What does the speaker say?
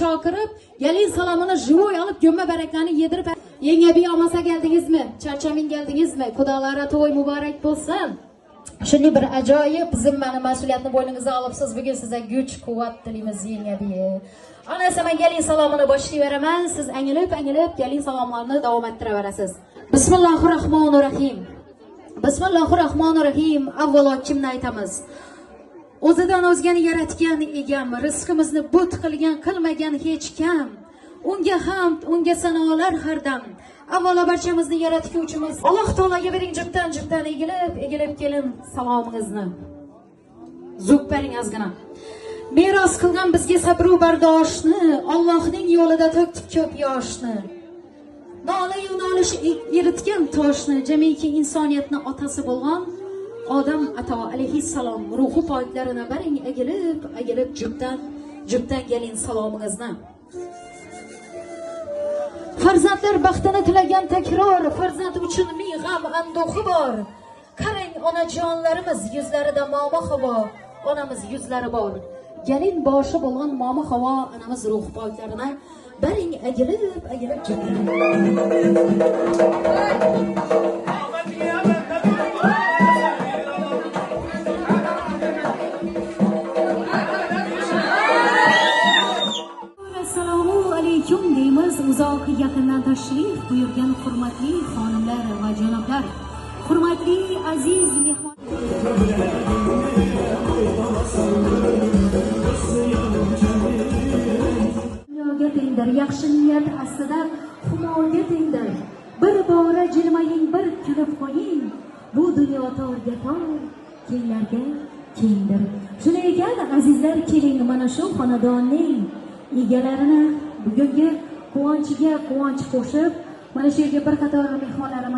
chaqirib, gelin salomini jivoy olib, gömme baraklarni yedirib, yenge bir olmasa geldingizmi? Charchamin geldingizmi? Xudolara to'y muborak bo'lsin. Shunday bir ajoyib zimmani mas'uliyatni bo'yningizga olibsiz. Bugun sizga kuch, quvvat tilaymiz yenge bi. Ana men gelin salomini boshlayveraman. Siz angilib gelin salomlarni davom ettiraverasiz. Bismillahirrohmanirrohim. Bismillahirrohmanirrohim. Avvalo kimni aytamiz? O'zidan o'zgani yaratgan egam, rizqimizni but qilgan, qilmagan hech kim. Unga hamd, unga sanolar har dam. Avvalo barchamizni yaratuvchimiz Alloh taolaga bering jubdan egilib kelin salomingizni. Zub bering ozgina. Meros qilgan bizga sabr va bardoshni, Allohning yo'lida to'kdik ko'p yoshni. Nola-yu nolish eritgan toshni, jamiki insoniyatni otasi bo'lgan Odam ato alayhissalom ruhi poklarini bering egilib jubdan gelin salomingizni. Farzandlar baxtini tilagan takror, farzand uchun ming g'am anduhi bor. Qarang onajonlarimiz yuzlarida momo havo, onamiz yuzlari bor. Gelin boshi bo'lgan momo havo onamiz ruh poklarini bering egilib jubdan. Uzoq yaqindan tashrif buyurgan hurmatli xonimlar va janoblar, hurmatli aziz mehmon. Dunyoga tengdir, yaxshi niyat aslida humoga tengdir. Bir bora jilmaying, bir kulib qo'ying. Bu dunyo torga tor, kenglarga kengdir. Shunday ekan, azizlar, keling mana shu xonadonning egalarini bugungi quvonchiga quvonch qo'shib, mana shu yerga bir qator mehmonlarimiz